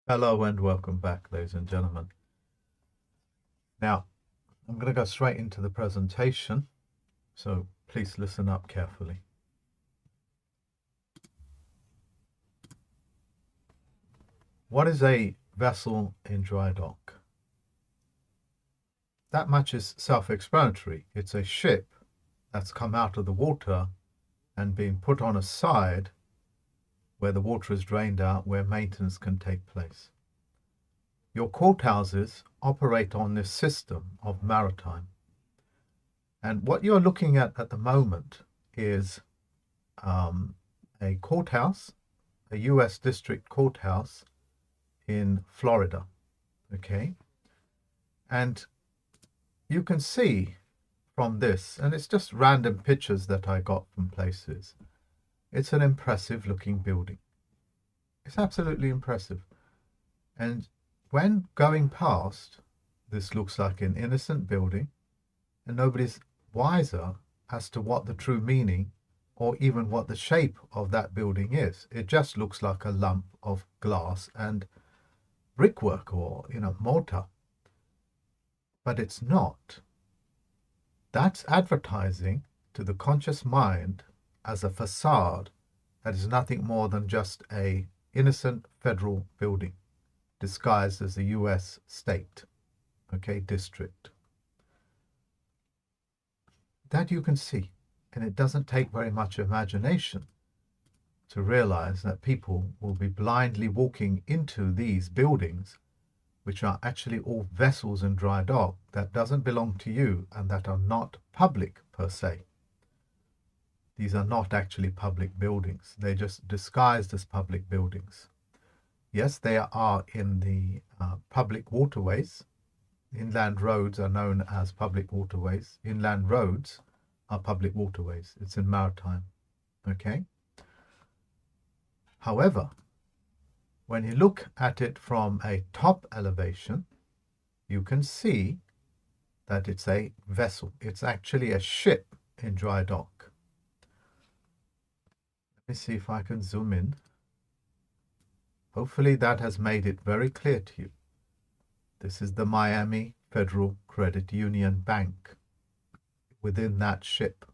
Hello and welcome back, ladies and gentlemen. Now, I'm going to go straight into the presentation, so please listen up carefully. What is a vessel in dry dock? That much is self-explanatory. It's a ship that's come out of the water and been put on a side where the water is drained out, where maintenance can take place. Your courthouses operate on this system of maritime. And what you're looking at the moment is a courthouse, a U.S. district courthouse in Florida. Okay. And you can see from this, and it's just random pictures that I got from places, it's an impressive looking building. It's absolutely impressive. And when going past, this looks like an innocent building, and nobody's wiser as to what the true meaning or even what the shape of that building is. It just looks like a lump of glass and brickwork or, mortar. But it's not. That's advertising to the conscious mind as a facade that is nothing more than just a innocent federal building disguised as a US state, district. That you can see, and it doesn't take very much imagination to realize that people will be blindly walking into these buildings, which are actually all vessels in dry dock that doesn't belong to you and that are not public per se. These are not actually public buildings. They're just disguised as public buildings. Yes, they are in the public waterways. Inland roads are known as public waterways. Inland roads are public waterways. It's in maritime. Okay. However, when you look at it from a top elevation, you can see that it's a vessel. It's actually a ship in dry dock. Let me see if I can zoom in. Hopefully that has made it very clear to you. This is the Miami Federal Credit Union Bank within that ship.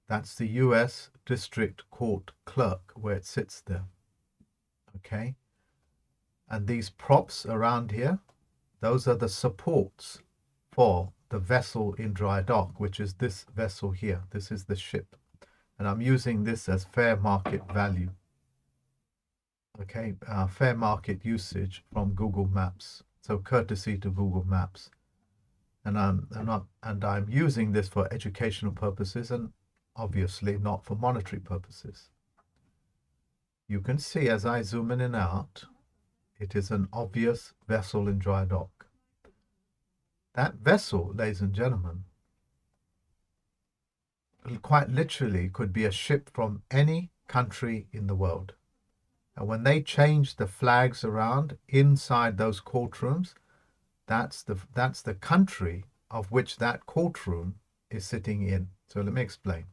That's the U.S. District Court clerk where it sits there. Okay. And these props around here, those are the supports for the vessel in dry dock, which is this vessel here. This is the ship. And I'm using this as fair market value. Okay, fair market usage from Google Maps. So courtesy to Google Maps. And I'm using this for educational purposes and obviously not for monetary purposes. You can see as I zoom in and out, it is an obvious vessel in dry dock. That vessel, ladies and gentlemen, quite literally could be a ship from any country in the world. And when they change the flags around inside those courtrooms, that's the country of which that courtroom is sitting in. So let me explain.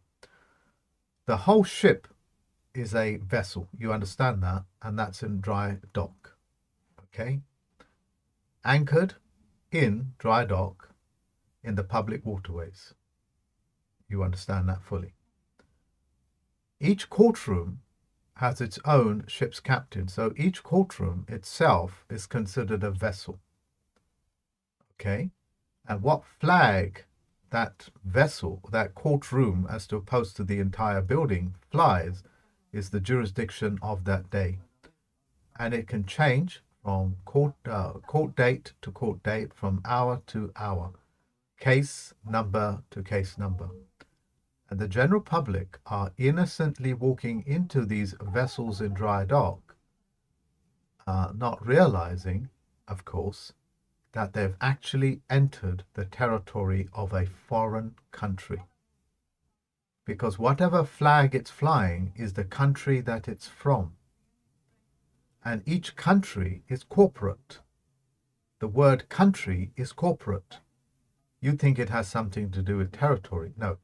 The whole ship is a vessel, you understand that, and that's in dry dock. Okay? Anchored in dry dock in the public waterways. You understand that fully. Each courtroom has its own ship's captain, so each courtroom itself is considered a vessel. Okay? And what flag that vessel, that courtroom, as opposed to the entire building, flies is the jurisdiction of that day. And it can change from court date to court date, from hour to hour, case number to case number. And the general public are innocently walking into these vessels in dry dock, not realizing, of course, that they've actually entered the territory of a foreign country. Because whatever flag it's flying is the country that it's from. And each country is corporate. The word country is corporate. You think it has something to do with territory. No.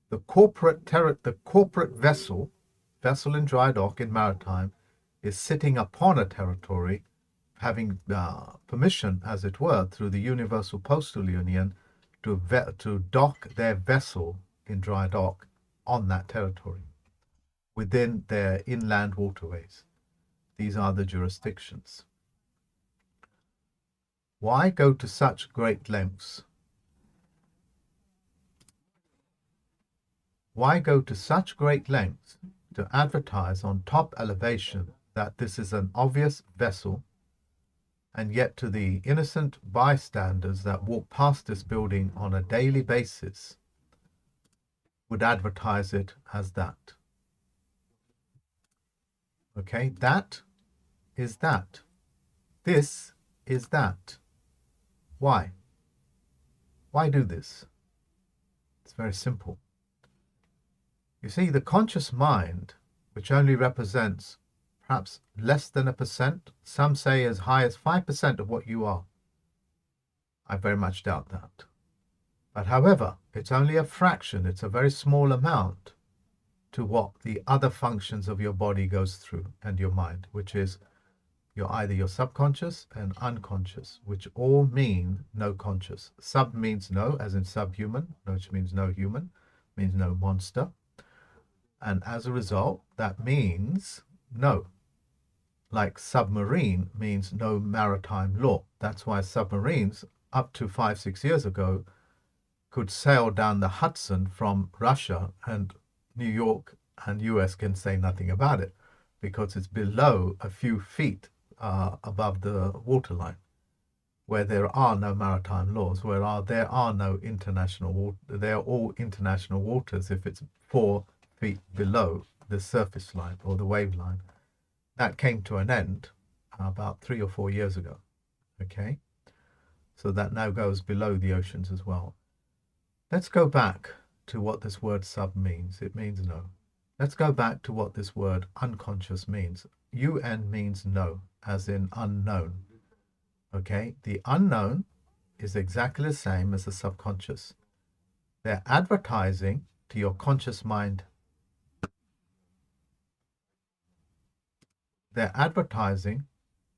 The corporate vessel in dry dock in maritime, is sitting upon a territory, having permission, as it were, through the Universal Postal Union to dock their vessel in dry dock on that territory within their inland waterways. These are the jurisdictions. Why go to such great lengths? Why go to such great lengths to advertise on top elevation that this is an obvious vessel, and yet to the innocent bystanders that walk past this building on a daily basis would advertise it as that? Okay, that is that. This is that. Why? Why do this? It's very simple. You see, the conscious mind, which only represents perhaps less than 1%, some say as high as 5% of what you are. I very much doubt that. But however, it's only a fraction, it's a very small amount to what the other functions of your body goes through and your mind, which is either your subconscious and unconscious, which all mean no conscious. Sub means no, as in subhuman, which means no human, means no monster. And as a result, that means no. Like submarine means no maritime law. That's why submarines, up to 5-6 years ago, could sail down the Hudson from Russia, and New York and US can say nothing about it because it's below a few feet above the waterline, where there are no maritime laws, where there are no international water. They're all international waters if it's 4 feet below the surface line or the wave line. That came to an end about 3 or 4 years ago. Okay, so that now goes below the oceans as well. Let's go back to what this word sub means. It means no. Let's go back to what this word unconscious means. UN means no, as in unknown. Okay, the unknown is exactly the same as the subconscious. They're advertising to your conscious mind. They're advertising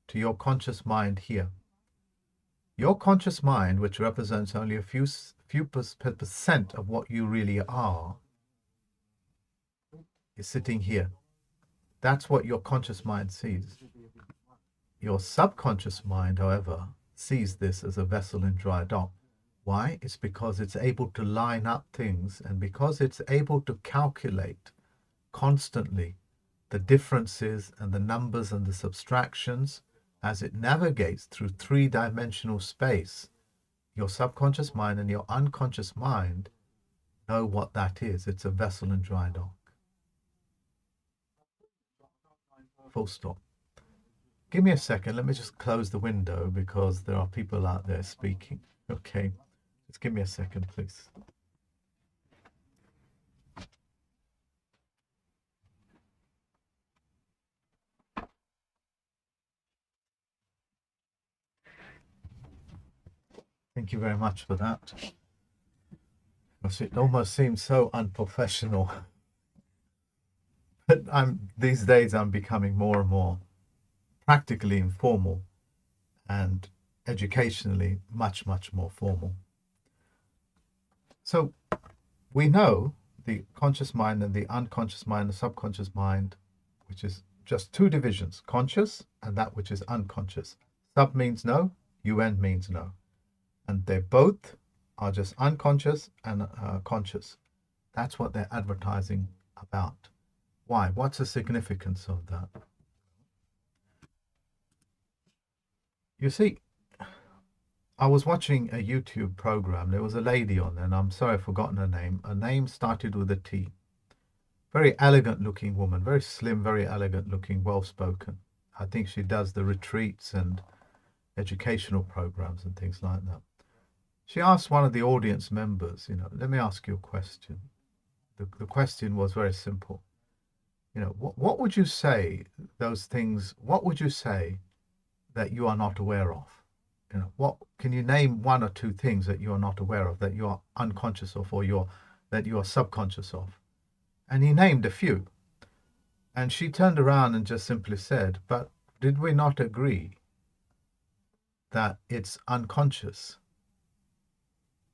to your conscious mind here. Your conscious mind, which represents only a few percent of what you really are, is sitting here. That's what your conscious mind sees. Your subconscious mind, however, sees this as a vessel in dry dock. Why? It's because it's able to line up things, and because it's able to calculate constantly the differences and the numbers and the subtractions as it navigates through 3-dimensional space. Your subconscious mind and your unconscious mind know what that is. It's a vessel in dry dock. Full stop. Give me a second. Let me just close the window because there are people out there speaking. Okay. Just give me a second, please. Thank you very much for that. It almost seems so unprofessional. But these days I'm becoming more and more practically informal and educationally much, much more formal. So we know the conscious mind and the unconscious mind, the subconscious mind, which is just 2 divisions, conscious and that which is unconscious. Sub means no, UN means no. And they both are just unconscious and conscious. That's what they're advertising about. Why? What's the significance of that? You see, I was watching a YouTube program. There was a lady on there, and I'm sorry I've forgotten her name. Her name started with a T. Very elegant looking woman, very slim, very elegant looking, well spoken. I think she does the retreats and educational programs and things like that. She asked one of the audience members, let me ask you a question. The question was very simple. What would you say those things, what would you say that you are not aware of? What can you name 1 or 2 things that you are not aware of, that you are unconscious of, or that you are subconscious of? And he named a few. And she turned around and just simply said, but did we not agree that it's unconscious?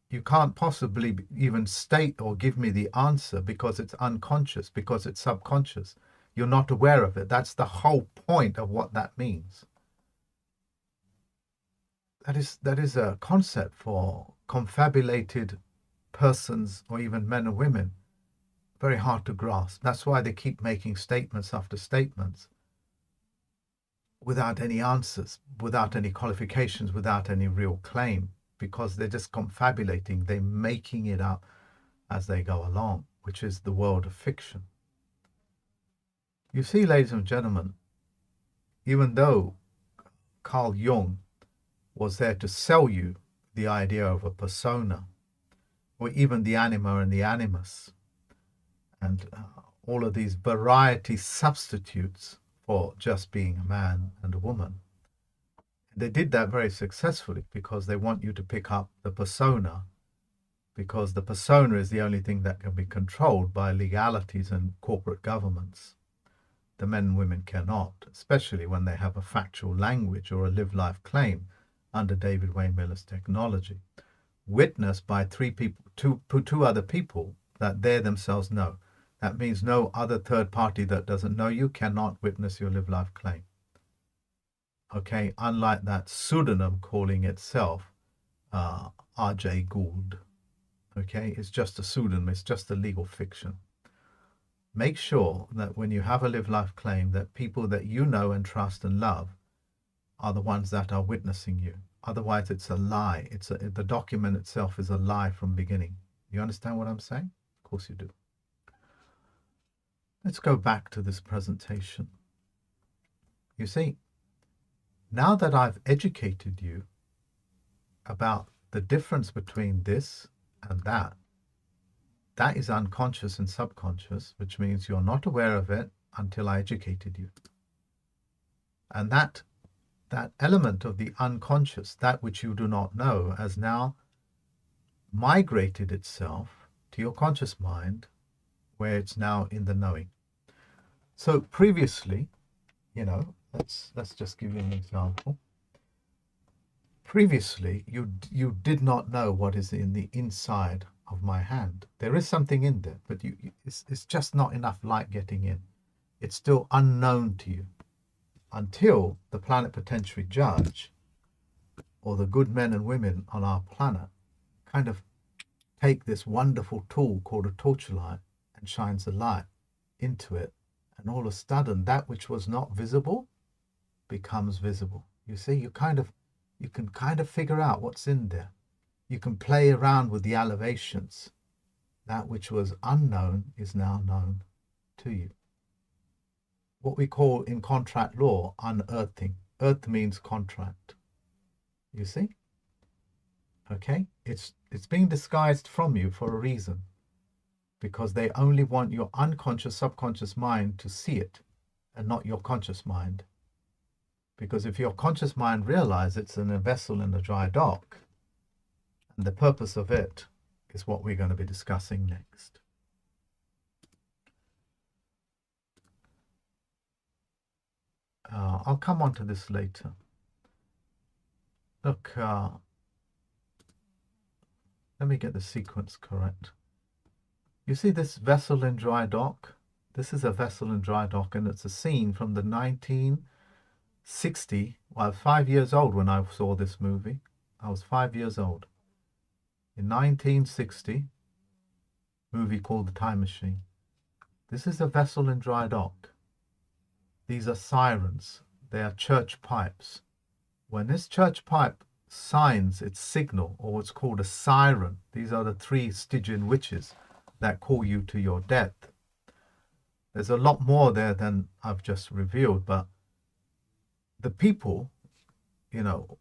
You can't possibly even state or give me the answer because it's unconscious, because it's subconscious. You're not aware of it. That's the whole point of what that means. That is a concept for confabulated persons or even men and women. Very hard to grasp. That's why they keep making statements after statements without any answers, without any qualifications, without any real claim, because they're just confabulating, they're making it up as they go along, which is the world of fiction. You see, ladies and gentlemen, even though Carl Jung was there to sell you the idea of a persona, or even the anima and the animus, and all of these variety substitutes for just being a man and a woman. They did that very successfully because they want you to pick up the persona, because the persona is the only thing that can be controlled by legalities and corporate governments. The men and women cannot, especially when they have a factual language or a live-life claim under David Wayne Miller's technology, witnessed by two other people that they themselves know. That means no other third party that doesn't know you cannot witness your live-life claim. Okay, unlike that pseudonym calling itself R.J. Gould. Okay, it's just a pseudonym, it's just a legal fiction. Make sure that when you have a live-life claim, that people that you know and trust and love are the ones that are witnessing you. Otherwise, it's a lie. The document itself is a lie from beginning. You understand what I'm saying? Of course you do. Let's go back to this presentation. You see, now that I've educated you about the difference between this and that is unconscious and subconscious, which means you're not aware of it until I educated you. And that element of the unconscious, that which you do not know, has now migrated itself to your conscious mind, where it's now in the knowing. So previously, let's just give you an example. Previously, you did not know what is in the inside of my hand. There is something in there, but it's just not enough light getting in. It's still unknown to you until the planet potentiary judge or the good men and women on our planet kind of take this wonderful tool called a torchlight and shines a light into it. And all of a sudden, that which was not visible becomes visible. You see, you can kind of figure out what's in there. You can play around with the elevations. That which was unknown is now known to you. What we call in contract law unearthing. Earth means contract. You see? Okay? It's being disguised from you for a reason, because they only want your unconscious, subconscious mind to see it and not your conscious mind. Because if your conscious mind realizes it's in a vessel in a dry dock, and the purpose of it is what we're going to be discussing next. I'll come on to this later. Look, let me get the sequence correct. You see this vessel in dry dock? This is a vessel in dry dock, and it's a scene from the 1960. Well, I was 5 years old when I saw this movie. I was 5 years old. In 1960, movie called The Time Machine. This is a vessel in dry dock. These are sirens. They are church pipes. When this church pipe signs its signal, or what's called a siren, these are the three Stygian witches that call you to your death. There's a lot more there than I've just revealed, but the people,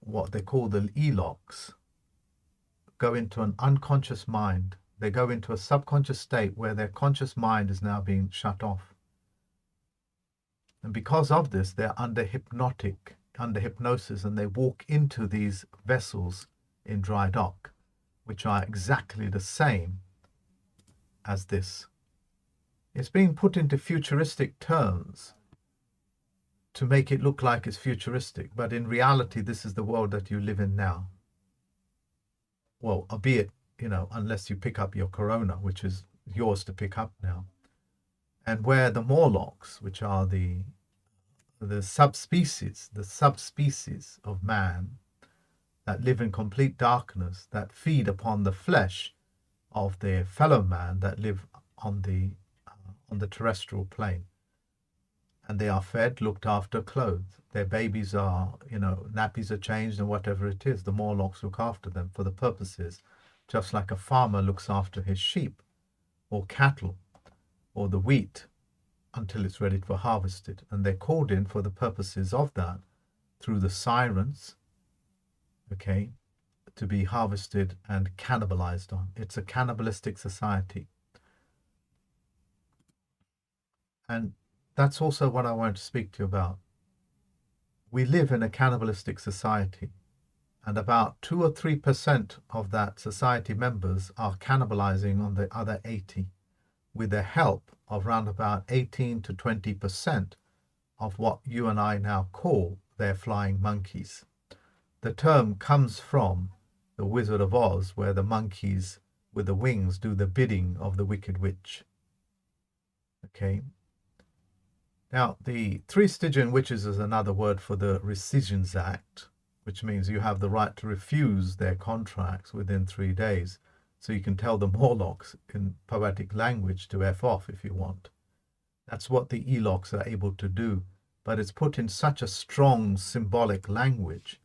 what they call the Eloks, go into an unconscious mind. They go into a subconscious state where their conscious mind is now being shut off. And because of this, they're under hypnosis, and they walk into these vessels in dry dock, which are exactly the same as this. It's being put into futuristic terms to make it look like it's futuristic, but in reality, this is the world that you live in now. Well, albeit, unless you pick up your corona, which is yours to pick up now. And where the Morlocks, which are the subspecies of man that live in complete darkness, that feed upon the flesh of their fellow man that live on the terrestrial plane. And they are fed, looked after, clothed. Their babies are, nappies are changed and whatever it is, the Morlocks look after them for the purposes, just like a farmer looks after his sheep or cattle or the wheat until it's ready for harvested. And they're called in for the purposes of that through the sirens, okay, to be harvested and cannibalized on. It's a cannibalistic society. And that's also what I want to speak to you about. We live in a cannibalistic society, and about 2 or 3% of that society members are cannibalizing on the other 80, with the help of around about 18 to 20% of what you and I now call their flying monkeys. The term comes from the Wizard of Oz, where the monkeys with the wings do the bidding of the Wicked Witch. Okay. Now, the Three Stygian Witches is another word for the Rescissions Act, which means you have the right to refuse their contracts within 3 days. So you can tell the Morlocks in poetic language to F off if you want. That's what the Elocks are able to do, but it's put in such a strong symbolic language,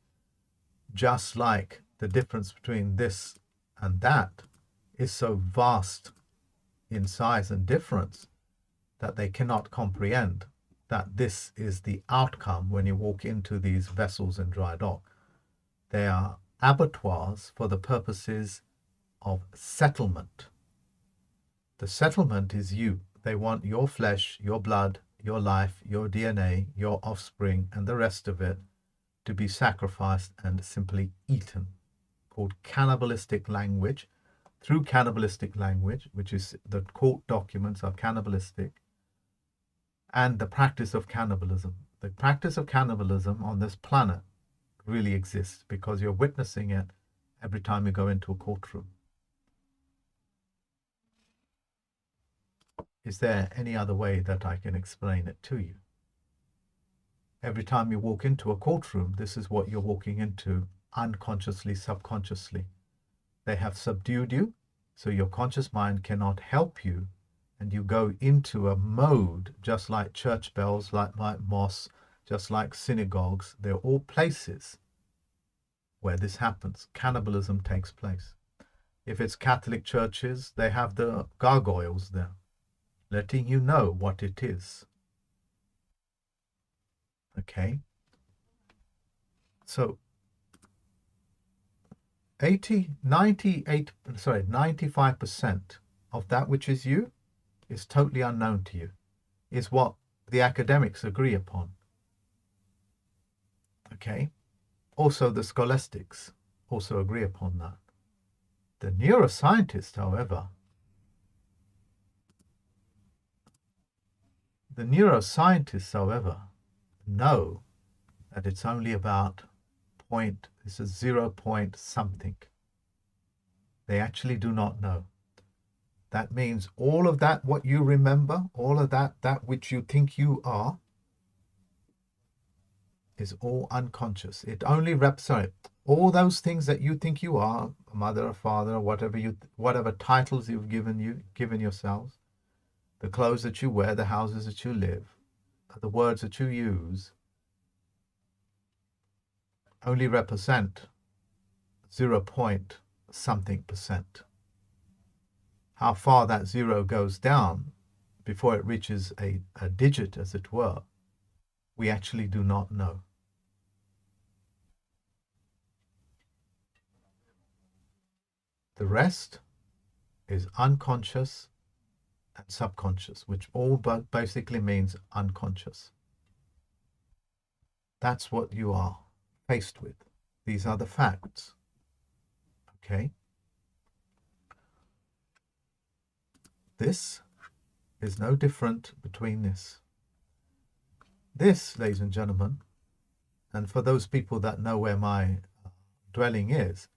just like the difference between this and that is so vast in size and difference that they cannot comprehend that this is the outcome when you walk into these vessels in dry dock. They are abattoirs for the purposes of settlement. The settlement is you. They want your flesh, your blood, your life, your DNA, your offspring, and the rest of it to be sacrificed and simply eaten, called cannibalistic language. Through cannibalistic language, which is the court documents are cannibalistic, and the practice of cannibalism. The practice of cannibalism on this planet really exists because you're witnessing it every time you go into a courtroom. Is there any other way that I can explain it to you? Every time you walk into a courtroom, this is what you're walking into unconsciously, subconsciously. They have subdued you, so your conscious mind cannot help you, and you go into a mode just like church bells, like mosques, just like synagogues. They're all places where this happens. Cannibalism takes place. If it's Catholic churches, they have the gargoyles there, letting you know what it is. Okay? So 95% of that which is you is totally unknown to you, is what the academics agree upon. Okay? Also, the scholastics also agree upon that. The neuroscientists, however, know that it's only about this is 0 point something. They actually do not know. That means all of that, what you remember, all of that which you think you are, is all unconscious. It only all those things that you think you are, a mother, a father, or whatever titles you've given yourselves, the clothes that you wear, the houses that you live, the words that you use, only represent 0 point something percent. How far that zero goes down before it reaches a digit, as it were, we actually do not know. The rest is unconscious and subconscious, which all basically means unconscious. That's what you are faced with. These are the facts. Okay? This is no different between this. This, ladies and gentlemen, and for those people that know where my dwelling is,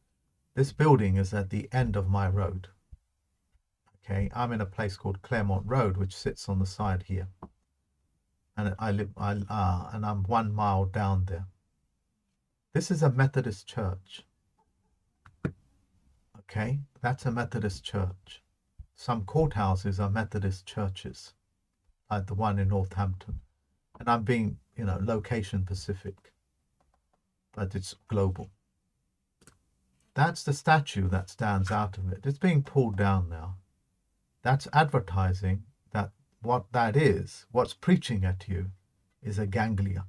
this building is at the end of my road. Okay, I'm in a place called Claremont Road, which sits on the side here, and and I'm 1 mile down there. This is a Methodist church. Okay, that's a Methodist church. Some courthouses are Methodist churches, like the one in Northampton. And I'm being, location specific, but it's global. That's the statue that stands out of it. It's being pulled down now. That's advertising that what's preaching at you is a ganglia.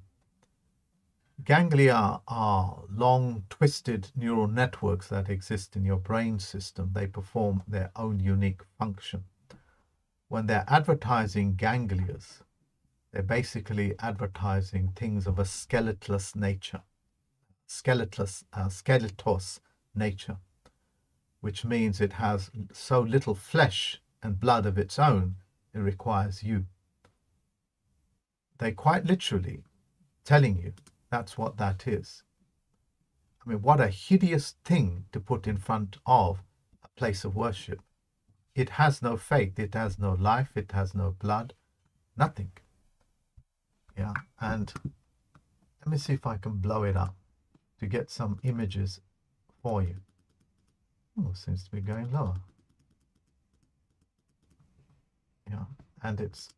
Ganglia are long, twisted neural networks that exist in your brain system. They perform their own unique function. When they're advertising ganglias, they're basically advertising things of a skeletless nature, skeletos nature, which means it has so little flesh and blood of its own, it requires you. They quite literally telling you that's what that is. I mean, what a hideous thing to put in front of a place of worship. It has no faith, it has no life, it has no blood, nothing. Yeah, and let me see if I can blow it up to get some images for you. Oh, seems to be going lower. Yeah, and it's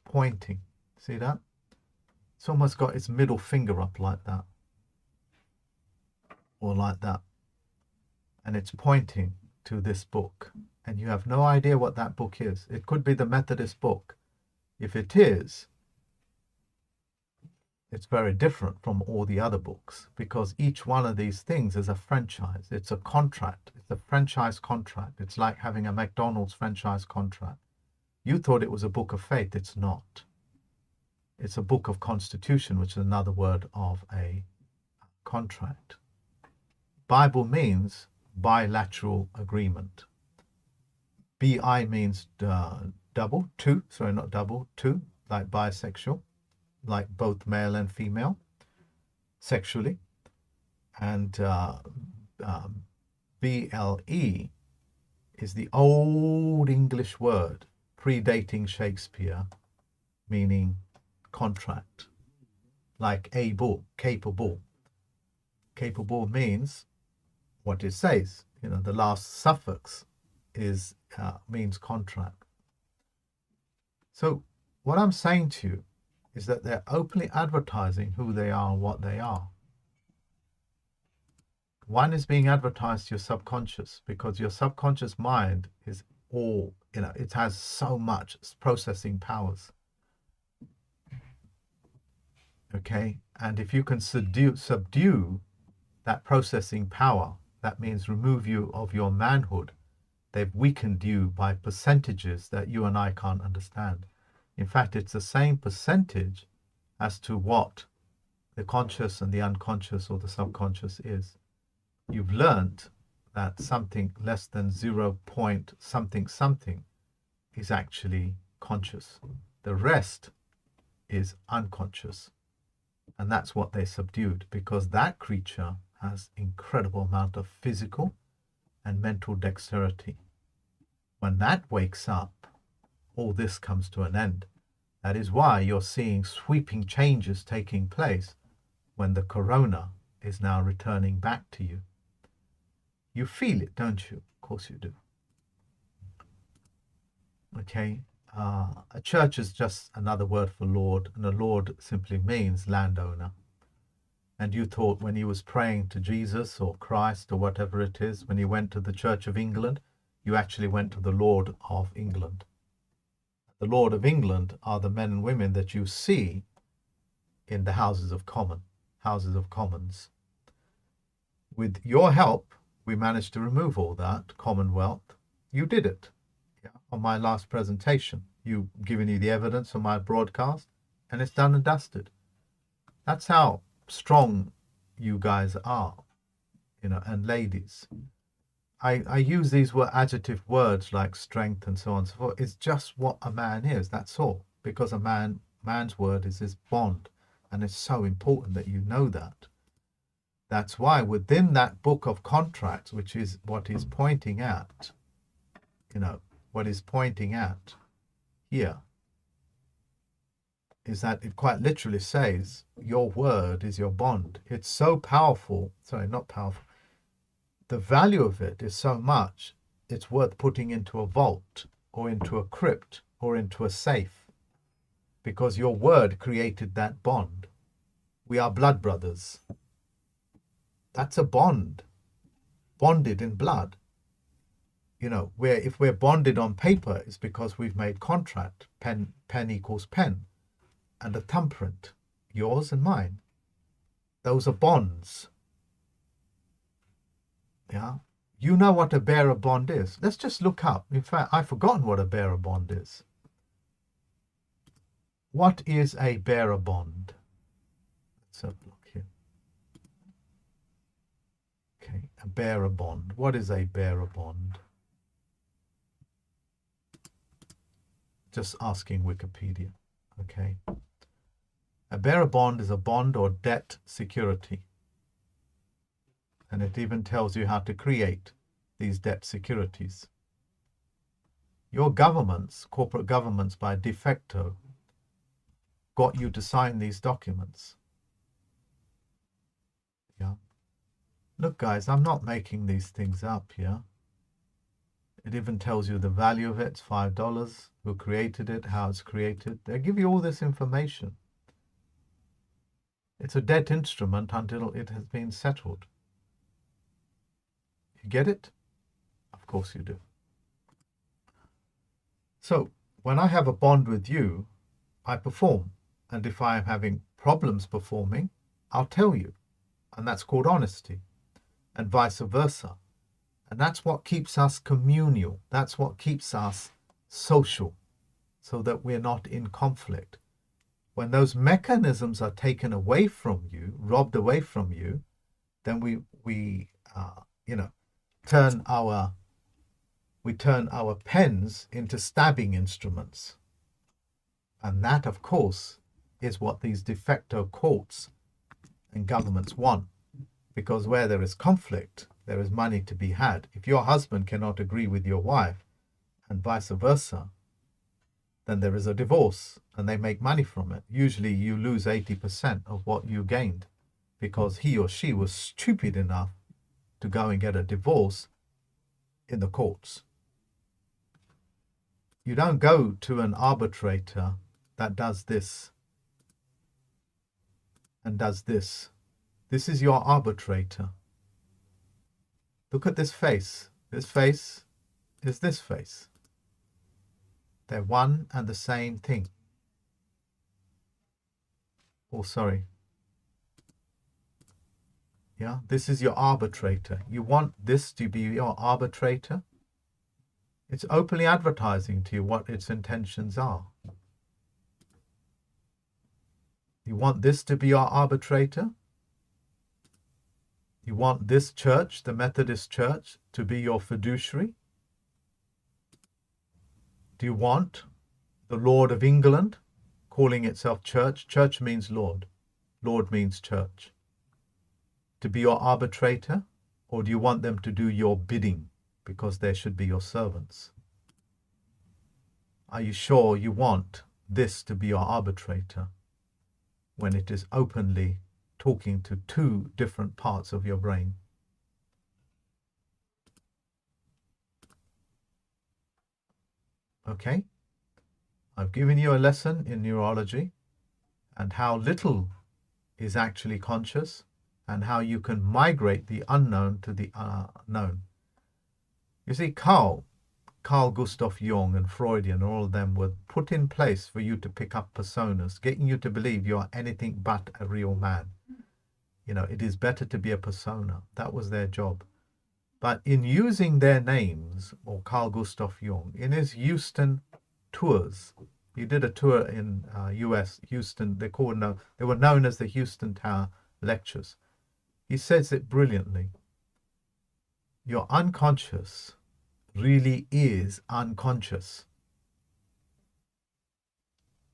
pointing. See that? It's almost got its middle finger up like that. Or like that. And it's pointing to this book. And you have no idea what that book is. It could be the Methodist book. If it is, it's very different from all the other books, because each one of these things is a franchise. It's a contract. It's a franchise contract. It's like having a McDonald's franchise contract. You thought it was a book of faith. It's not. It's a book of constitution, which is another word of a contract. Bible means bilateral agreement. BI means two, like bisexual, like both male and female, sexually. And BLE is the old English word, predating Shakespeare, meaning contract, like able, capable. Capable means what it says. The last suffix means contract. So what I'm saying to you is that they're openly advertising who they are and what they are. One is being advertised to your subconscious, because your subconscious mind is all, it has so much processing powers. Okay, and if you can subdue that processing power, that means remove you of your manhood. They've weakened you by percentages that you and I can't understand. In fact, it's the same percentage as to what the conscious and the unconscious or the subconscious is. You've learned that something less than 0 point something is actually conscious. The rest is unconscious. And that's what they subdued, because that creature has incredible amount of physical and mental dexterity. When that wakes up, all this comes to an end. That is why you're seeing sweeping changes taking place when the corona is now returning back to you. You feel it, don't you? Of course you do. Okay, a church is just another word for Lord, and a Lord simply means landowner. And you thought when he was praying to Jesus or Christ or whatever it is, when he went to the Church of England, you actually went to the Lord of England. The Lord of England are the men and women that you see in the Houses of Commons. With your help, we managed to remove all that Commonwealth. You did it. Yeah. On my last presentation, you given you the evidence on my broadcast, and it's done and dusted. That's how strong you guys are, and ladies. I use these adjective words like strength and so on and so forth. It's just what a man is. That's all. Because a man's word is his bond, and it's so important that you know that. That's why within that book of contracts, which is what he's pointing at, what he's pointing at here is that it quite literally says your word is your bond. It's so powerful. Sorry, not powerful. The value of it is so much, it's worth putting into a vault or into a crypt or into a safe, because your word created that bond. We are blood brothers. That's a bond, bonded in blood. If we're bonded on paper, it's because we've made contract. Pen equals pen, and a thumbprint, yours and mine. Those are bonds. Yeah, you know what a bearer bond is. Let's just look up. In fact, I've forgotten what a bearer bond is. What is a bearer bond? Let's have a look here. Okay, a bearer bond. What is a bearer bond? Just asking Wikipedia. Okay. A bearer bond is a bond or debt security. And it even tells you how to create these debt securities. Your governments, corporate governments by de facto, got you to sign these documents. Yeah. Look, guys, I'm not making these things up here. It even tells you the value of it. It's $5. Who created it, how it's created. They give you all this information. It's a debt instrument until it has been settled. You get it? Of course you do. So when I have a bond with you, I perform. And if I am having problems performing, I'll tell you. And that's called honesty. And vice versa. And that's what keeps us communal. That's what keeps us social, so that we're not in conflict. When those mechanisms are taken away from you, robbed away from you, then we turn our pens into stabbing instruments. And that, of course, is what these de facto courts and governments want. Because where there is conflict, there is money to be had. If your husband cannot agree with your wife, and vice versa, then there is a divorce, and they make money from it. Usually you lose 80% of what you gained, because he or she was stupid enough to go and get a divorce in the courts. You don't go to an arbitrator that does this and does this. This is your arbitrator. Look at this face. This face is this face. They're one and the same thing. Oh, sorry. Yeah, this is your arbitrator. You want this to be your arbitrator? It's openly advertising to you what its intentions are. You want this to be your arbitrator? You want this church, the Methodist Church, to be your fiduciary? Do you want the Lord of England, calling itself church? Church means Lord. Lord means church. To be your arbitrator? Or do you want them to do your bidding, because they should be your servants? Are you sure you want this to be your arbitrator, when it is openly talking to two different parts of your brain? Okay, I've given you a lesson in neurology and how little is actually conscious and how you can migrate the unknown to the known. You see, Carl Gustav Jung and Freudian, all of them were put in place for you to pick up personas, getting you to believe you are anything but a real man. It is better to be a persona. That was their job. But in using their names, or Carl Gustav Jung, in his Houston tours, he did a tour in US, Houston. They were known as the Houston Tower Lectures. He says it brilliantly. your unconscious really is unconscious.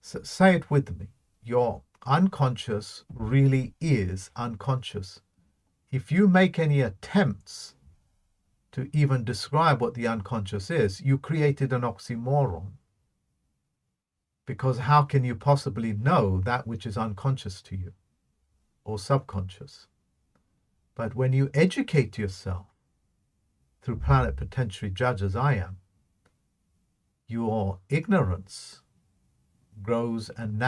So say it with me. Your unconscious really is unconscious. If you make any attempts to even describe what the unconscious is, you created an oxymoron. Because how can you possibly know that which is unconscious to you or subconscious? But when you educate yourself through planet potentiary judge as I am, your ignorance grows and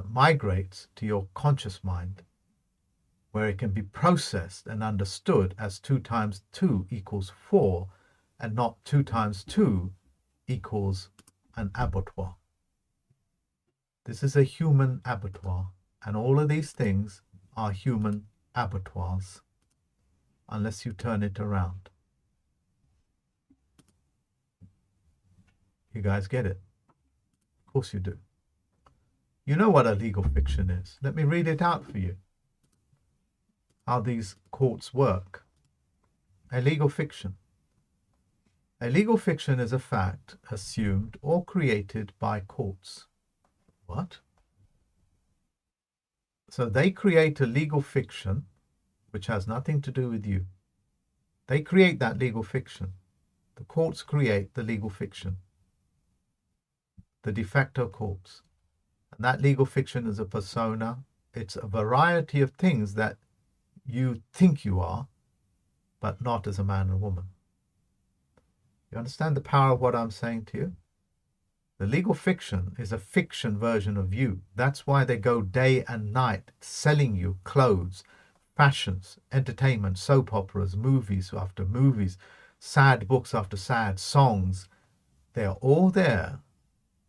migrates to your conscious mind, where it can be processed and understood as 2 times 2 equals 4 and not 2 times 2 equals an abattoir. This is a human abattoir, and all of these things are human abattoirs, unless you turn it around. You guys get it? Of course you do. You know what a legal fiction is. Let me read it out for you. How these courts work. A legal fiction. A legal fiction is a fact assumed or created by courts. What? So they create a legal fiction which has nothing to do with you. They create that legal fiction. The courts create the legal fiction. The de facto courts. And that legal fiction is a persona. It's a variety of things that you think you are, but not as a man and woman. You understand the power of what I'm saying to you? The legal fiction is a fiction version of you. That's why they go day and night selling you clothes, fashions, entertainment, soap operas, movies after movies, sad books after sad songs. They're all there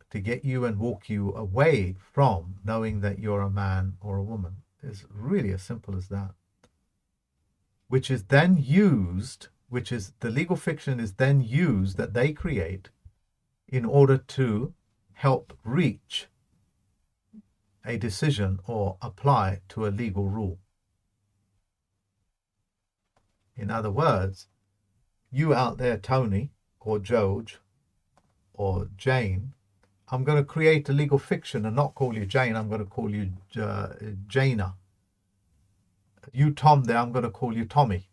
to get you and walk you away from knowing that you're a man or a woman. It's really as simple as that. Which is then used, the legal fiction is then used that they create in order to help reach a decision or apply to a legal rule. In other words, you out there, Tony or George or Jane, I'm going to create a legal fiction and not call you Jane, I'm going to call you Jana. You Tom there, I'm going to call you Tommy.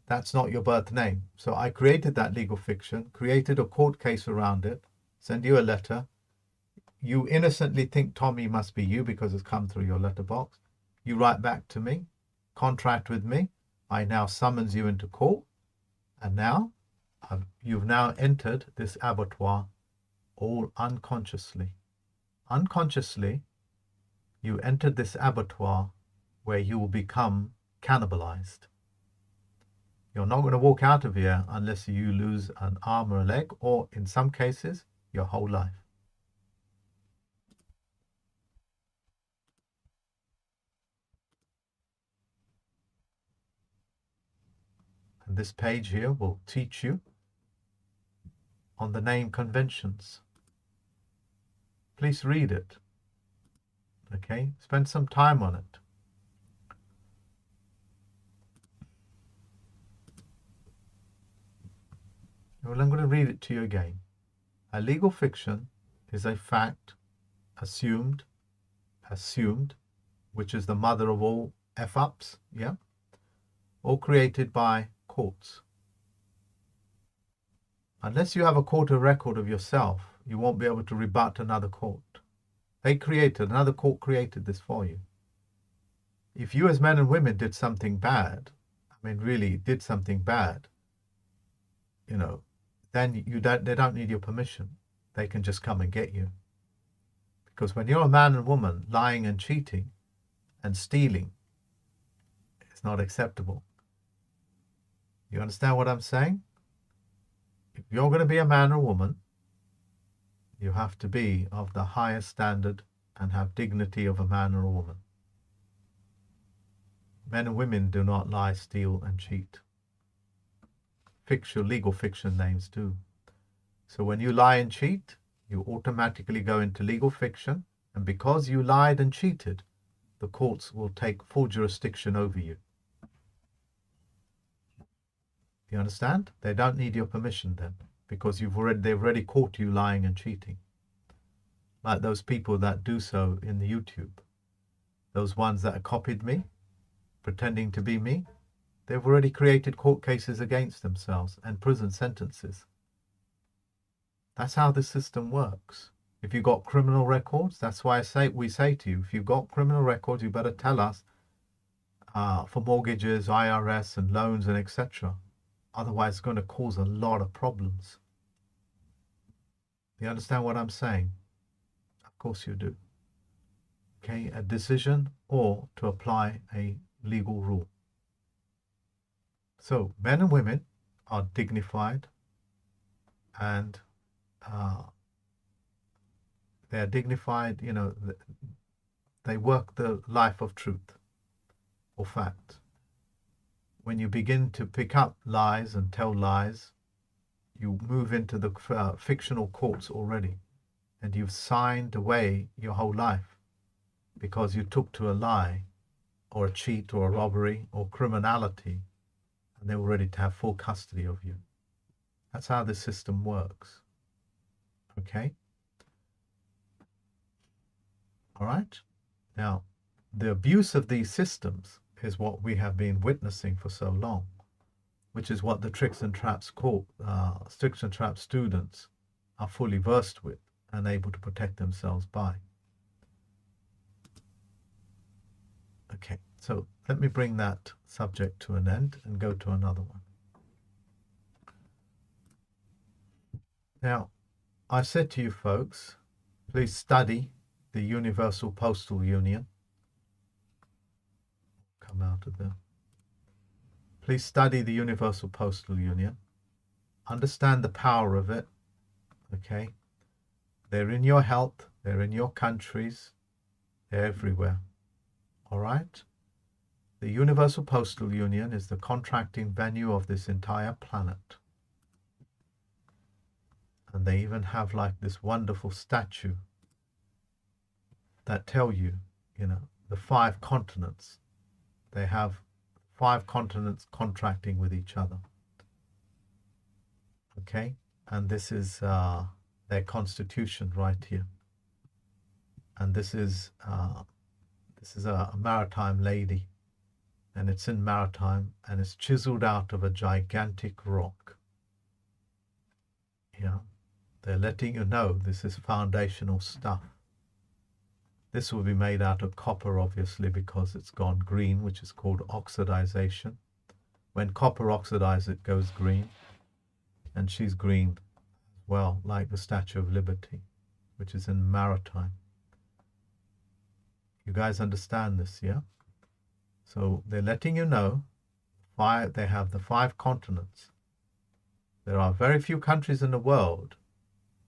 That's not your birth name. So I created that legal fiction, created a court case around it, send you a letter. You innocently think Tommy must be you because it's come through your letterbox. You write back to me, contract with me. I now summons you into court. And now you've now entered this abattoir all unconsciously. Unconsciously, you entered this abattoir where you will become cannibalized. You're not going to walk out of here unless you lose an arm or a leg, or in some cases, your whole life. And this page here will teach you on the name conventions. Please read it. Okay? Spend some time on it. Well, I'm going to read it to you again. A legal fiction is a fact assumed, which is the mother of all F-ups, yeah? Or created by courts. Unless you have a court of record of yourself, you won't be able to rebut another court. Another court created this for you. If you as men and women did something bad, really did something bad, then they don't need your permission. They can just come and get you. Because when you're a man and woman lying and cheating and stealing, it's not acceptable. You understand what I'm saying? If you're going to be a man or woman, you have to be of the highest standard and have dignity of a man or a woman. Men and women do not lie, steal, and cheat. Legal fiction names too. So when you lie and cheat, you automatically go into legal fiction, and because you lied and cheated, the courts will take full jurisdiction over you. You understand? They don't need your permission then, because they've already caught you lying and cheating. Like those people that do so in the YouTube. Those ones that copied me, pretending to be me, they've already created court cases against themselves and prison sentences. That's how the system works. If you've got criminal records, that's why we say to you, if you've got criminal records, you better tell us for mortgages, IRS and loans and etc. Otherwise, it's going to cause a lot of problems. You understand what I'm saying? Of course you do. Okay, a decision or to apply a legal rule. So men and women are dignified and they're dignified, they work the life of truth or fact. When you begin to pick up lies and tell lies, you move into the fictional courts already, and you've signed away your whole life because you took to a lie or a cheat or a robbery or criminality, and they were ready to have full custody of you. That's how the system works. Okay? All right? Now, the abuse of these systems is what we have been witnessing for so long, which is what the tricks and traps students are fully versed with and able to protect themselves by. Okay, so let me bring that subject to an end and go to another one. Now, I said to you folks, please study the Universal Postal Union. Come out of there. Please study the Universal Postal Union. Understand the power of it. Okay? They're in your health. They're in your countries. They're everywhere. All right? The Universal Postal Union is the contracting venue of this entire planet. And they even have like this wonderful statue that tell you, the 5 continents. They have 5 continents contracting with each other. Okay? And this is their constitution right here. And this is a maritime lady. And it's in maritime, and it's chiseled out of a gigantic rock. Yeah. They're letting you know this is foundational stuff. This will be made out of copper, obviously, because it's gone green, which is called oxidization. When copper oxidizes, it goes green. And she's green as well, like the Statue of Liberty, which is in maritime. You guys understand this, yeah? So they're letting you know they have the 5 continents. There are very few countries in the world,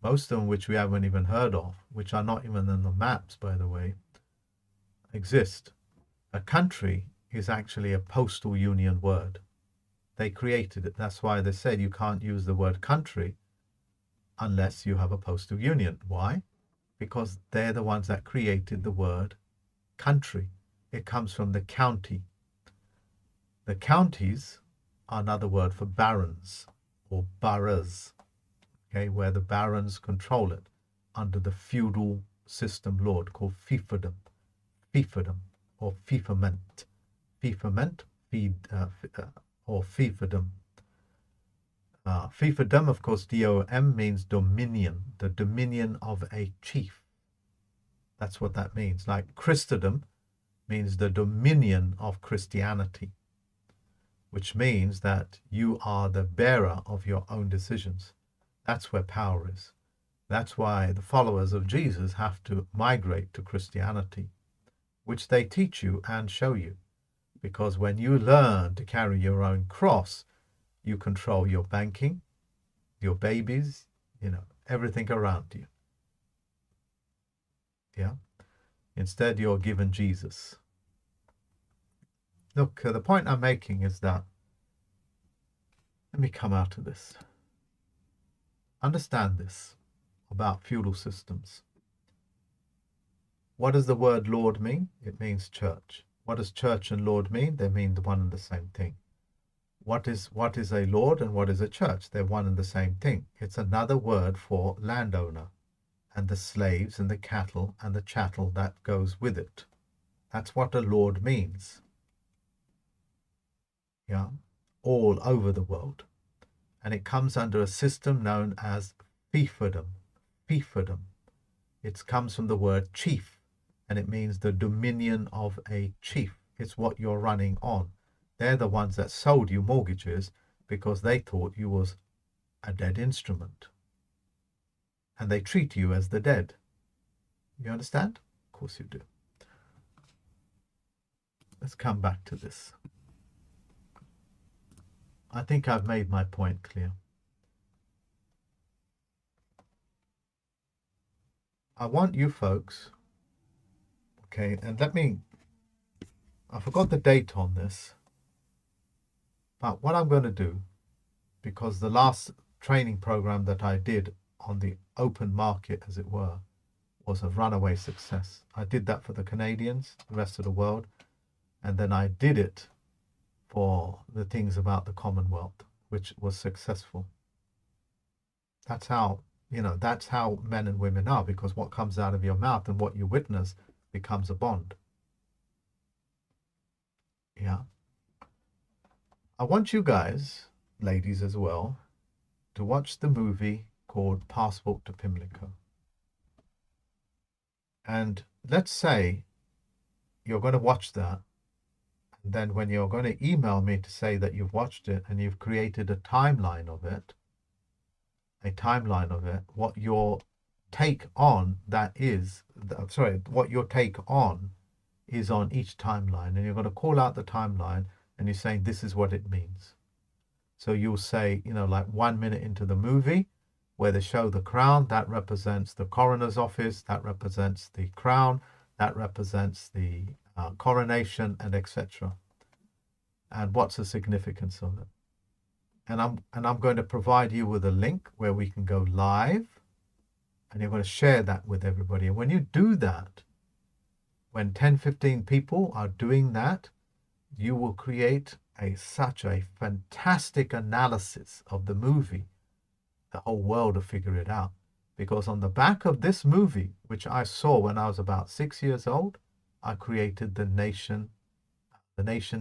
most of them which we haven't even heard of, which are not even on the maps, by the way, exist. A country is actually a postal union word. They created it. That's why they said you can't use the word country unless you have a postal union. Why? Because they're the ones that created the word country. It comes from the county. The counties are another word for barons or boroughs, okay, where the barons control it under the feudal system lord called fiefdom, or fiefament, or fiefdom. Fiefdom, of course, DOM means dominion, the dominion of a chief. That's what that means. Like Christendom means the dominion of Christianity, which means that you are the bearer of your own decisions. That's where power is. That's why the followers of Jesus have to migrate to Christianity, which they teach you and show you. Because when you learn to carry your own cross, you control your banking, your babies, everything around you. Yeah? Instead, you're given Jesus. Look, the point I'm making is that, let me come out of this. Understand this about feudal systems. What does the word Lord mean? It means church. What does church and Lord mean? They mean the one and the same thing. what is a lord and what is a church? They're one and the same thing. It's another word for landowner and the slaves and the cattle and the chattel that goes with it. That's what a lord means. Yeah, all over the world. And it comes under a system known as fiefdom. Fiefdom. It comes from the word chief, and it means the dominion of a chief. It's what you're running on. They're the ones that sold you mortgages because they thought you was a dead instrument. And they treat you as the dead. You understand? Of course you do. Let's come back to this. I think I've made my point clear. I want you folks, okay, and I forgot the date on this, but what I'm going to do, because the last training program that I did on the open market, as it were, was a runaway success. I did that for the Canadians, the rest of the world, and then I did it for the things about the Commonwealth, which was successful. That's how, that's how men and women are, because what comes out of your mouth and what you witness becomes a bond. Yeah. I want you guys, ladies as well, to watch the movie called Passport to Pimlico. And let's say you're going to watch that. And then when you're going to email me to say that you've watched it and you've created a timeline of it, what your take on what your take on is on each timeline. And you're going to call out the timeline and you're saying, this is what it means. So you'll say, like 1 minute into the movie where they show the crown, that represents the coroner's office, that represents the crown, that represents the coronation, and etc. And what's the significance of it? And I'm going to provide you with a link where we can go live, and you're going to share that with everybody. And when you do that, when 10, 15 people are doing that, you will create such a fantastic analysis of the movie. The whole world will figure it out. Because on the back of this movie, which I saw when I was about 6 years old, I created the nation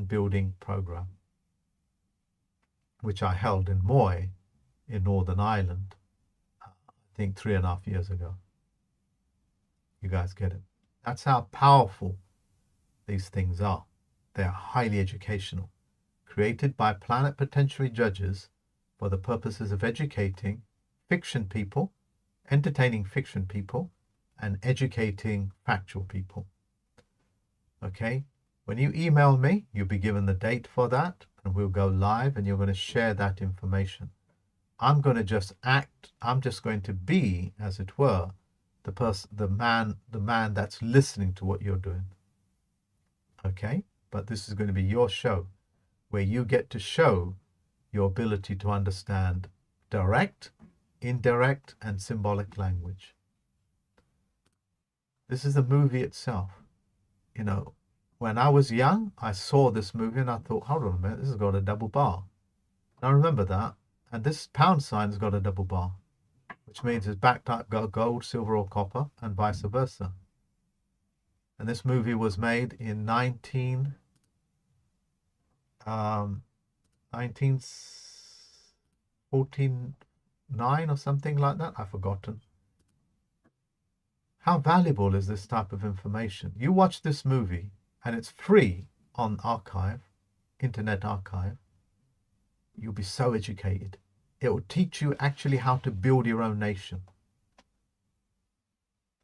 building program, which I held in Moy in Northern Ireland, I think 3.5 years ago. You guys get it? That's how powerful these things are. They are highly educational, created by plenipotentiary judges for the purposes of educating fiction people, entertaining fiction people, and educating factual people. Okay? When you email me, you'll be given the date for that, and we'll go live, and you're going to share that information. I'm going to just I'm just going to be, as it were, the man that's listening to what you're doing. Okay? But this is going to be your show, where you get to show your ability to understand direct, indirect, and symbolic language. This is the movie itself. When I was young, I saw this movie and I thought, hold on a minute, this has got a double bar. And I remember that. And this pound sign has got a double bar, which means it's backed up gold, silver, or copper, and vice versa. And this movie was made in 1949 or something like that. I've forgotten. How valuable is this type of information? You watch this movie, and it's free on Internet Archive. You'll be so educated. It will teach you actually how to build your own nation.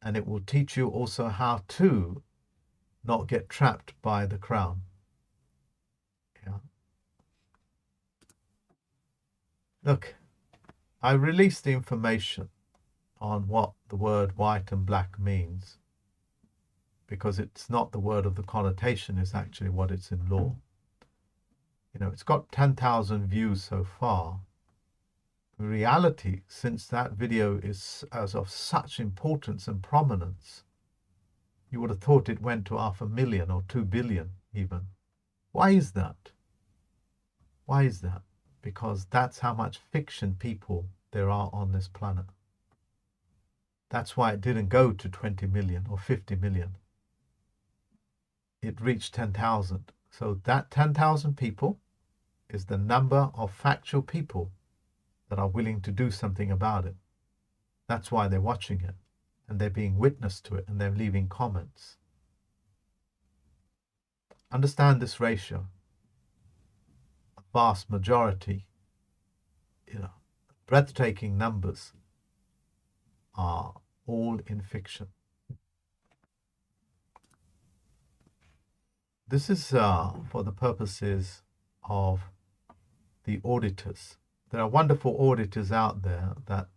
And it will teach you also how to not get trapped by the crown. Yeah. Look, I released the information on what the word white and black means, because it's not the word of the connotation, it's actually what it's in law. It's got 10,000 views so far. In reality, since that video is as of such importance and prominence, you would have thought it went to 500,000 or 2 billion even. Why is that? Why is that? Because that's how much fiction people there are on this planet. That's why it didn't go to 20 million or 50 million. It reached 10,000. So that 10,000 people is the number of factual people that are willing to do something about it. That's why they're watching it, and they're being witness to it, and they're leaving comments. Understand this ratio. A vast majority, breathtaking numbers are all in fiction. This is for the purposes of the auditors. There are wonderful auditors out there that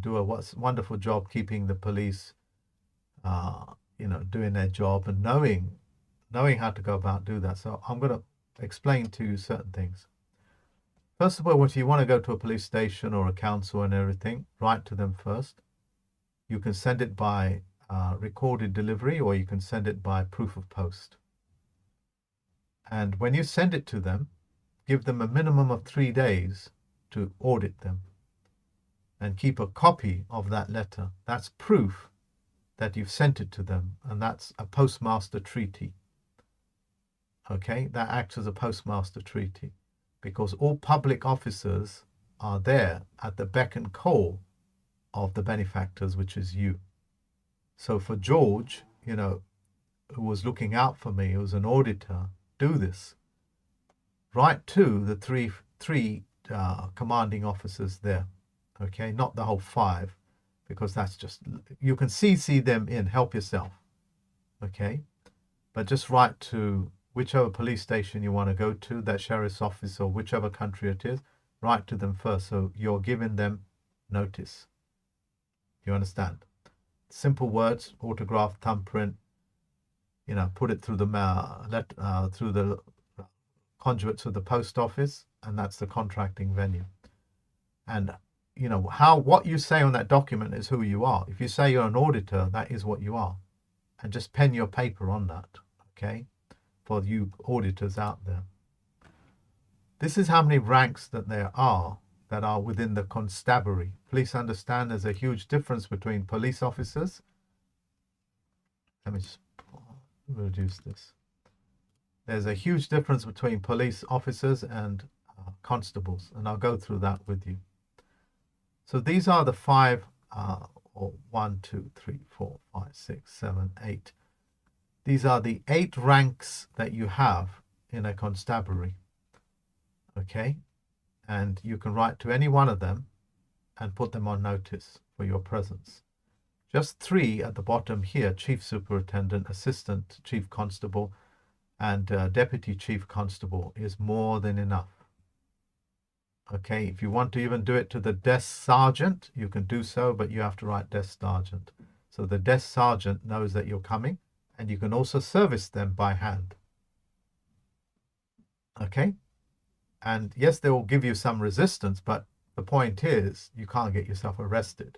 do a wonderful job keeping the police doing their job and knowing how to go about do that. So I'm going to explain to you certain things. First of all, if you want to go to a police station or a council and everything, write to them first. You can send it by recorded delivery, or you can send it by proof of post. And when you send it to them, give them a minimum of 3 days to audit them, and keep a copy of that letter. That's proof that you've sent it to them, and that's a postmaster treaty. Okay, that acts as a postmaster treaty, because all public officers are there at the beck and call of the benefactors, which is you. So for George, who was looking out for me, who was an auditor, do this. Write to the three commanding officers there. Okay, not the whole 5, because that's just, you can CC them in, help yourself. Okay, but just write to whichever police station you want to go to, that sheriff's office, or whichever country it is, write to them first, so you're giving them notice. You understand? Simple words, autograph, thumbprint, put it through the through the conduits of the post office, and that's the contracting venue. And what you say on that document is who you are. If you say you're an auditor, that is what you are. And just pen your paper on that, okay? For you auditors out there. This is how many ranks that there are that are within the constabulary. Please understand there's a huge difference between police officers. Let me just reduce this. There's a huge difference between police officers and constables, and I'll go through that with you. So these are the 5, or 1, 2, 3, 4, 5, 6, 7, 8. These are the 8 ranks that you have in a constabulary. Okay? And you can write to any one of them and put them on notice for your presence. Just 3 at the bottom here: Chief Superintendent, Assistant Chief Constable, and Deputy Chief Constable is more than enough. Okay, if you want to even do it to the desk sergeant, you can do so, but you have to write desk sergeant. So the desk sergeant knows that you're coming, and you can also service them by hand. Okay? And yes, they will give you some resistance, but the point is you can't get yourself arrested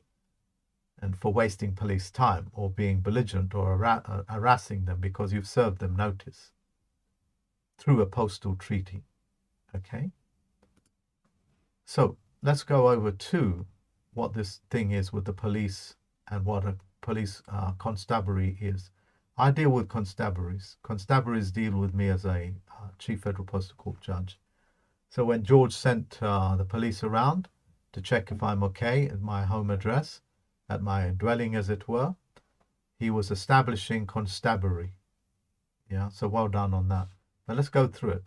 and for wasting police time or being belligerent or harassing them, because you've served them notice through a postal treaty. Okay? So let's go over to what this thing is with the police and what a police constabulary is. I deal with constabularies. Constabularies deal with me as a Chief Federal Postal Court judge. So when George sent the police around to check if I'm okay at my home address, at my dwelling as it were, he was establishing constabulary. Yeah, so well done on that. But let's go through it.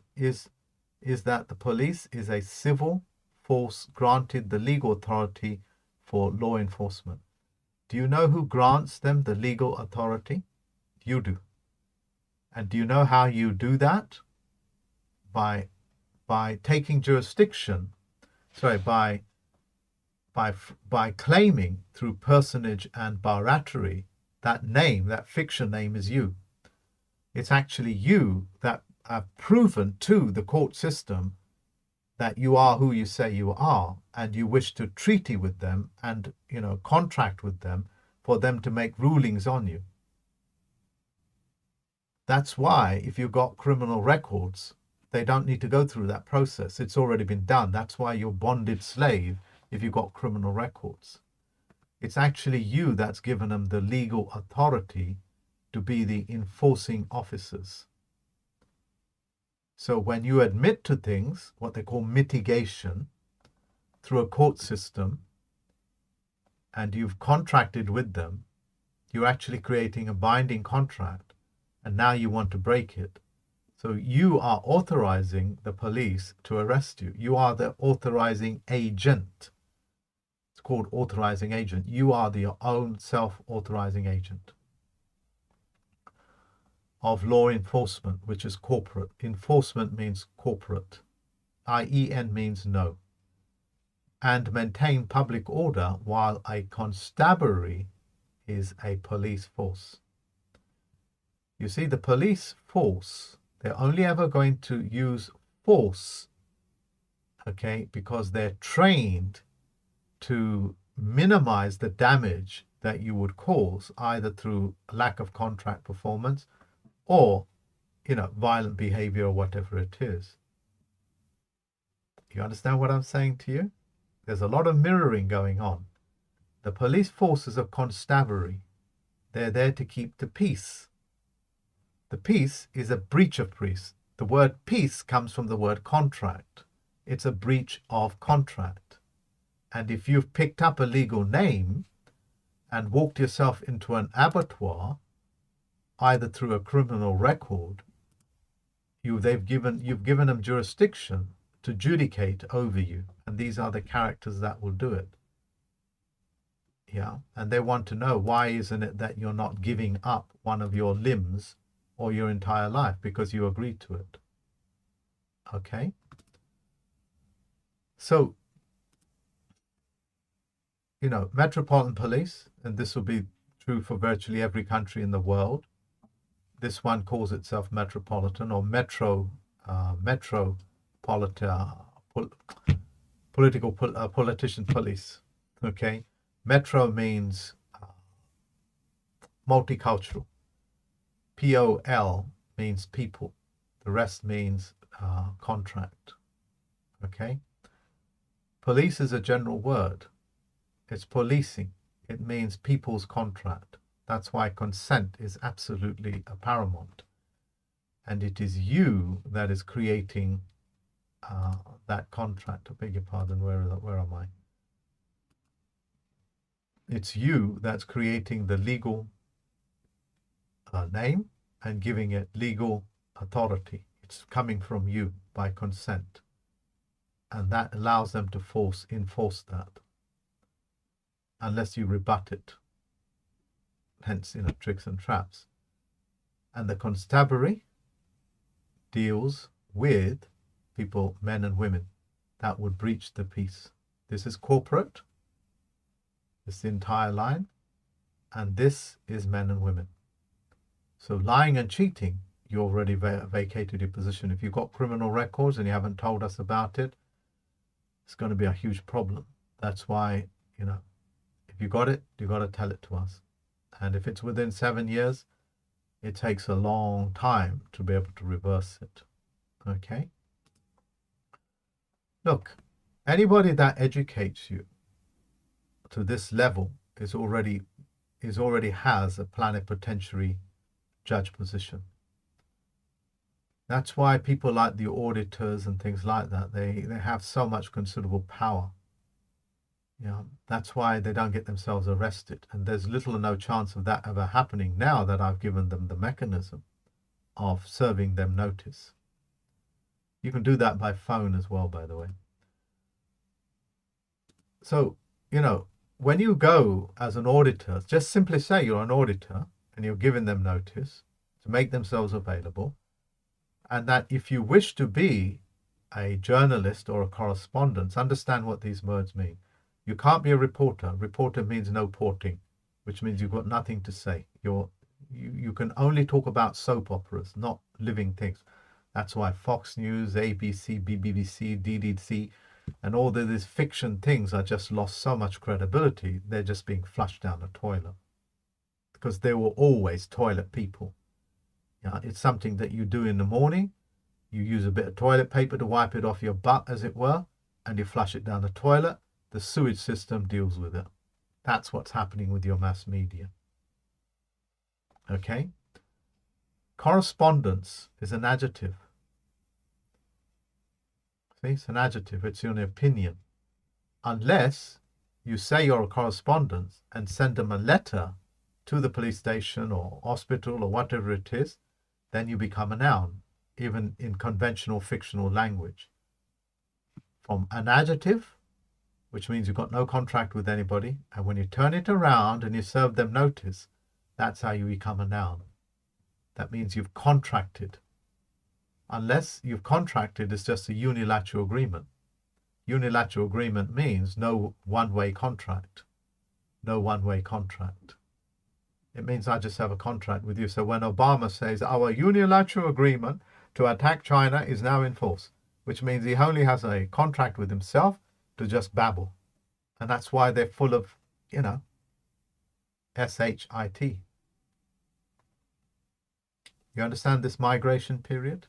Is that the police is a civil force granted the legal authority for law enforcement. Do you know who grants them the legal authority? You do. And do you know how you do that? By taking jurisdiction, by claiming through personage and baratry that name, that fiction name is you. It's actually you that have proven to the court system that you are who you say you are, and you wish to treaty with them and contract with them for them to make rulings on you. That's why if you've got criminal records, they don't need to go through that process. It's already been done. That's why you're bonded slave if you've got criminal records. It's actually you that's given them the legal authority to be the enforcing officers. So when you admit to things, what they call mitigation, through a court system, and you've contracted with them, you're actually creating a binding contract, and now you want to break it. So you are authorizing the police to arrest you. You are the authorizing agent. It's called authorizing agent. You are your own self-authorizing agent of law enforcement, which is corporate. Enforcement means corporate. IEN means no. And maintain public order, while a constabulary is a police force. You see, the police force, they're only ever going to use force, okay, because they're trained to minimize the damage that you would cause, either through lack of contract performance or, violent behavior or whatever it is. You understand what I'm saying to you? There's a lot of mirroring going on. The police force is a constabulary. They're there to keep the peace. The peace is a breach of peace. The word peace comes from the word contract. It's a breach of contract. And if you've picked up a legal name and walked yourself into an abattoir, either through a criminal record, you've given them jurisdiction to judicate over you. And these are the characters that will do it. Yeah. And they want to know, why isn't it that you're not giving up one of your limbs or your entire life? Because you agreed to it. Okay. So, Metropolitan Police, and this will be true for virtually every country in the world. This one calls itself Metropolitan or politician police. Okay. Metro means multicultural. POL means people. The rest means contract. Okay. Police is a general word. It's policing. It means people's contract. That's why consent is absolutely paramount. And it is you that is creating that contract. I beg your pardon, where am I? It's you that's creating the legal name and giving it legal authority. It's coming from you by consent. And that allows them to enforce that, unless you rebut it. Hence, tricks and traps. And the constabulary deals with people, men and women, that would breach the peace. This is corporate. This is the entire line. And this is men and women. So lying and cheating, you already vacated your position. If you've got criminal records and you haven't told us about it, it's going to be a huge problem. That's why, if you got it, you got to tell it to us. And if it's within 7 years, it takes a long time to be able to reverse it. Okay? Look, anybody that educates you to this level already has a plenipotentiary judge position. That's why people like the auditors and things like that, they have so much considerable power. That's why they don't get themselves arrested. And there's little or no chance of that ever happening now that I've given them the mechanism of serving them notice. You can do that by phone as well, by the way. So, when you go as an auditor, just simply say you're an auditor and you're giving them notice to make themselves available. And that if you wish to be a journalist or a correspondent, understand what these words mean. You can't be a reporter. Reporter means no porting, which means you've got nothing to say. You can only talk about soap operas, not living things. That's why Fox News, ABC, BBC, DDC, and all these fiction things are just lost so much credibility. They're just being flushed down the toilet because they were always toilet people. It's something that you do in the morning, You use a bit of toilet paper to wipe it off your butt, as it were, and you flush it down the toilet. The sewage system deals with it. That's what's happening with your mass media. Okay? Correspondence is an adjective. See, it's an adjective. It's an opinion. Unless you say you're a correspondent and send them a letter to the police station or hospital or whatever it is, then you become a noun, even in conventional fictional language. From an adjective, which means you've got no contract with anybody, and when you turn it around and you serve them notice, that's how you become a noun. That means you've contracted. Unless you've contracted, it's just a unilateral agreement. Unilateral agreement means no one-way contract. No one-way contract. It means I just have a contract with you. So when Obama says our unilateral agreement to attack China is now in force, which means he only has a contract with himself to just babble. And that's why they're full of, S-H-I-T. You understand this migration period?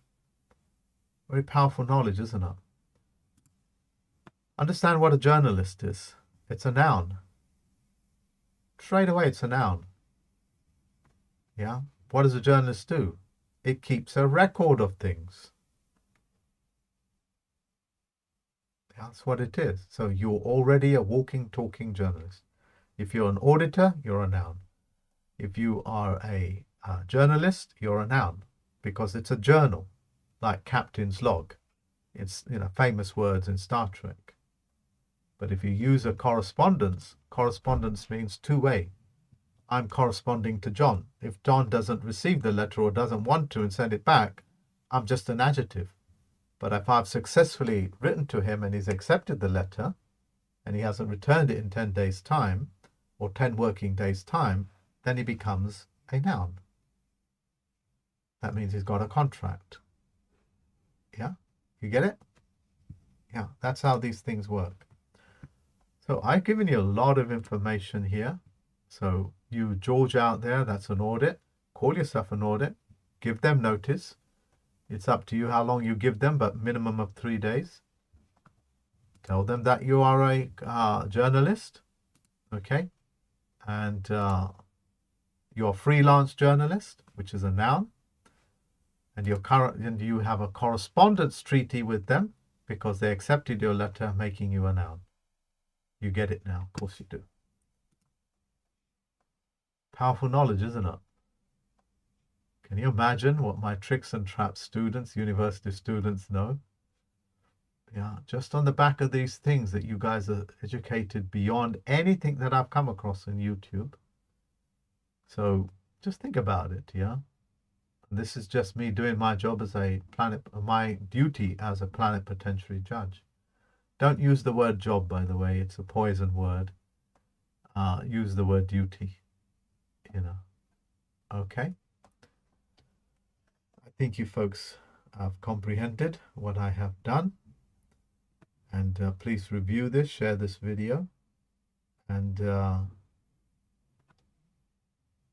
Very powerful knowledge, isn't it? Understand what a journalist is. It's a noun. Straight away, it's a noun. Yeah? What does a journalist do? It keeps a record of things. That's what it is. So you're already a walking, talking journalist. If you're an auditor, you're a noun. If you are a journalist, you're a noun, because it's a journal, like Captain's Log. It's, famous words in Star Trek. But if you use a correspondence, correspondence means two-way. I'm corresponding to John. If John doesn't receive the letter or doesn't want to and send it back, I'm just an adjective. But if I've successfully written to him and he's accepted the letter and he hasn't returned it in 10 days' time or 10 working days' time, then he becomes a noun. That means he's got a contract. Yeah? You get it? Yeah, that's how these things work. So I've given you a lot of information here. So you, George out there, that's an audit. Call yourself an audit. Give them notice. It's up to you how long you give them, but minimum of 3 days. Tell them that you are a journalist, okay? And you're a freelance journalist, which is a noun. And you have a correspondence treaty with them because they accepted your letter, making you a noun. You get it now. Of course you do. Powerful knowledge, isn't it? Can you imagine what my tricks and traps students, university students know? Yeah, just on the back of these things that you guys are educated beyond anything that I've come across on YouTube. So just think about it, yeah? This is just me doing my job as my duty as a plenipotentiary judge. Don't use the word job, by the way. It's a poison word. Use the word duty, Okay? I think you folks have comprehended what I have done. And please review this, share this video. And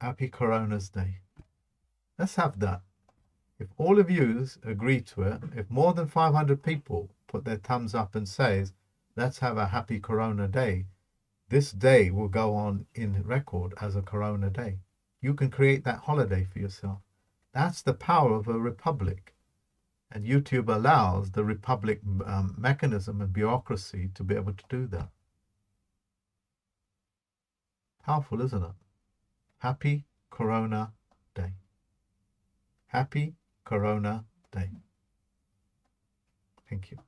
happy Corona's Day. Let's have that. If all of you agree to it, if more than 500 people put their thumbs up and says, let's have a happy Corona Day, this day will go on in record as a Corona Day. You can create that holiday for yourself. That's the power of a republic. And YouTube allows the republic mechanism and bureaucracy to be able to do that. Powerful, isn't it? Happy Corona Day. Happy Corona Day. Thank you.